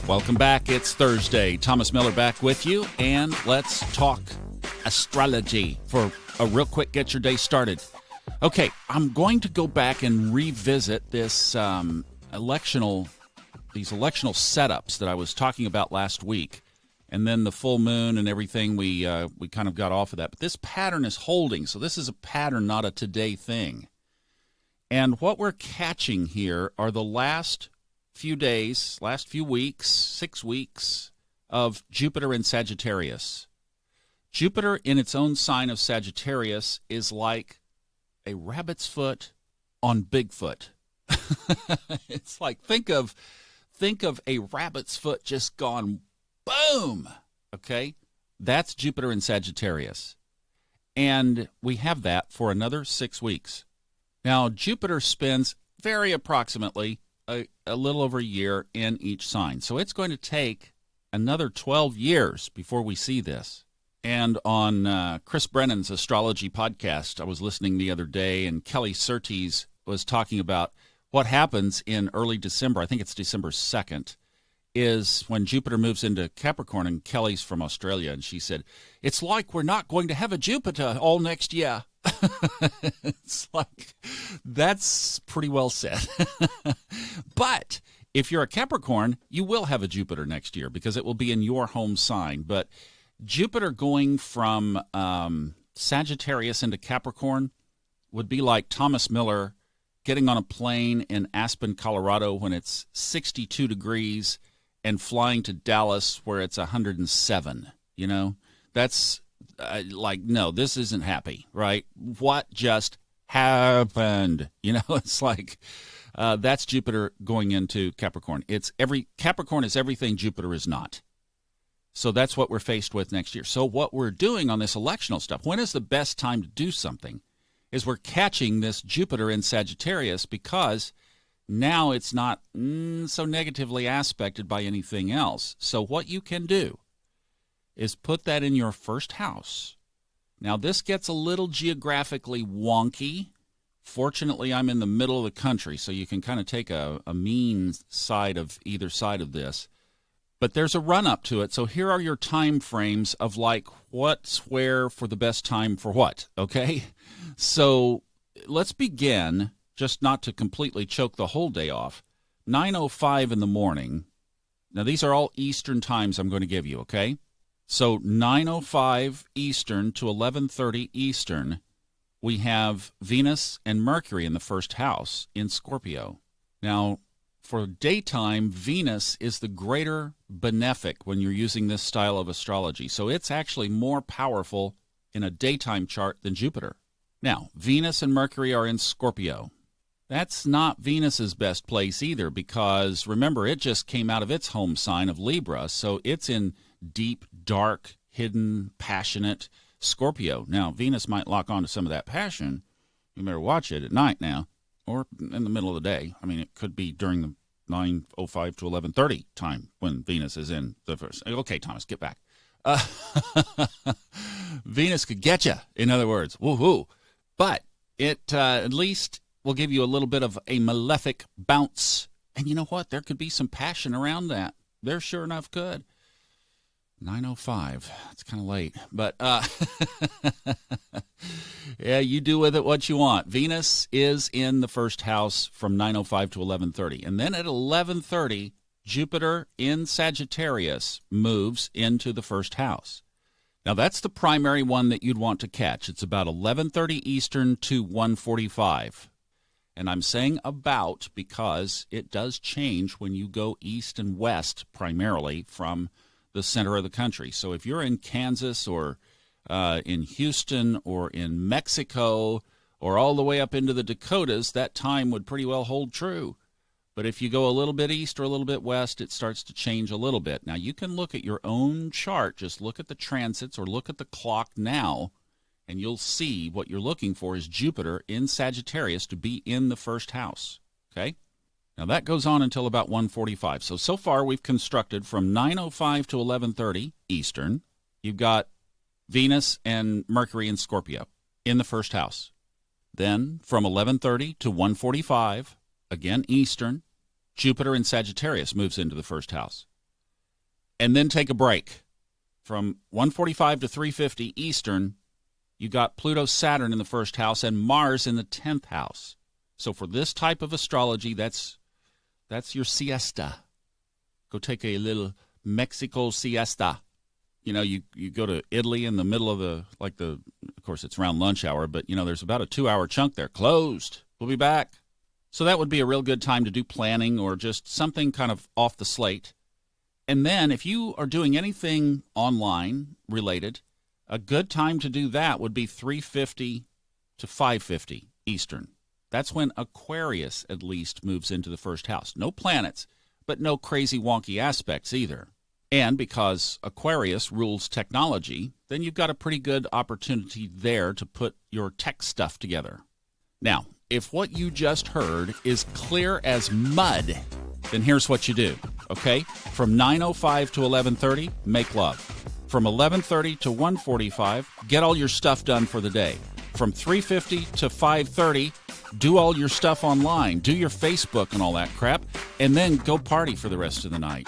Welcome back. It's Thursday. Thomas Miller back with you, and let's talk astrology for a real quick get your day started. Okay, I'm going to go back and revisit this electional setups that I was talking about last week, and then the full moon and everything. We kind of got off of that, but this pattern is holding. So this is a pattern, not a today thing. And what we're catching here are the last few days, last few weeks, 6 weeks of Jupiter in Sagittarius. Jupiter in its own sign of Sagittarius is like a rabbit's foot on Bigfoot. It's like, think of a rabbit's foot just gone boom. Okay? That's Jupiter in Sagittarius. And we have that for another 6 weeks. Now, Jupiter spends very approximately a little over a year in each sign. So it's going to take another 12 years before we see this. And on Chris Brennan's Astrology podcast, I was listening the other day, and Kelly Surtees was talking about what happens in early December. I think it's December 2nd, is when Jupiter moves into Capricorn, and Kelly's from Australia, and she said, it's like we're not going to have a Jupiter all next year. It's like, that's pretty well said. But if you're a Capricorn, you will have a Jupiter next year because it will be in your home sign. But Jupiter going from Sagittarius into Capricorn would be like Thomas Miller getting on a plane in Aspen, Colorado when it's 62 degrees and flying to Dallas where it's 107. You know, that's no, this isn't happy, right? What just happened? You know, it's like that's Jupiter going into Capricorn. Capricorn is everything Jupiter is not. So that's what we're faced with next year. So what we're doing on this electional stuff, when is the best time to do something, is we're catching this Jupiter in Sagittarius because now it's not so negatively aspected by anything else. So what you can do is put that in your first house. Now, this gets a little geographically wonky. Fortunately, I'm in the middle of the country, so you can kind of take a mean side of either side of this. But there's a run-up to it, so here are your time frames of like what's where for the best time for what, okay? So let's begin, just not to completely choke the whole day off, 9:05 in the morning. Now, these are all Eastern times I'm going to give you, okay? So 9:05 Eastern to 11:30 Eastern, we have Venus and Mercury in the first house in Scorpio. Now, for daytime, Venus is the greater benefic when you're using this style of astrology. So it's actually more powerful in a daytime chart than Jupiter. Now, Venus and Mercury are in Scorpio. That's not Venus's best place either because, remember, it just came out of its home sign of Libra, so it's in deep, dark, hidden, passionate Scorpio. Now, Venus might lock on to some of that passion. You better watch it at night now or in the middle of the day. I mean, it could be during the 9:05 to 11:30 time when Venus is in the first. Okay, Thomas, get back. Venus could get you, in other words. Woohoo. But it at least will give you a little bit of a malefic bounce. And you know what? There could be some passion around that. There sure enough could. 9:05. It's kind of late. But yeah, you do with it what you want. Venus is in the first house from 9:05 to 11:30. And then at 11:30, Jupiter in Sagittarius moves into the first house. Now, that's the primary one that you'd want to catch. It's about 11:30 Eastern to 1:45. And I'm saying about because it does change when you go east and west primarily from the center of the country. So if you're in Kansas or in Houston or in Mexico or all the way up into the Dakotas, that time would pretty well hold true. But if you go a little bit east or a little bit west, it starts to change a little bit. Now, you can look at your own chart. Just look at the transits or look at the clock now, and you'll see what you're looking for is Jupiter in Sagittarius to be in the first house, okay? Now, that goes on until about 1:45. So far, we've constructed from 9:05 to 11:30 Eastern. You've got Venus and Mercury in Scorpio in the first house. Then, from 11:30 to 1:45, again Eastern, Jupiter in Sagittarius moves into the first house. and then take a break. From 1:45 to 3:50 Eastern, you got Pluto, Saturn in the first house, and Mars in the 10th house. So for this type of astrology, that's your siesta. Go take a little Mexico siesta. You know, you go to Italy in the middle of of course, it's around lunch hour, but, there's about a 2-hour chunk there. Closed. We'll be back. So that would be a real good time to do planning or just something kind of off the slate. And then if you are doing anything online related, a good time to do that would be 3:50 to 5:50 Eastern. That's when Aquarius at least moves into the first house. No planets, but no crazy wonky aspects either. And because Aquarius rules technology, then you've got a pretty good opportunity there to put your tech stuff together. Now, if what you just heard is clear as mud, then here's what you do, okay? From 9:05 to 11:30, make love. From 11:30 to 1:45, get all your stuff done for the day. From 3:50 to 5:30, do all your stuff online. Do your Facebook and all that crap, and then go party for the rest of the night.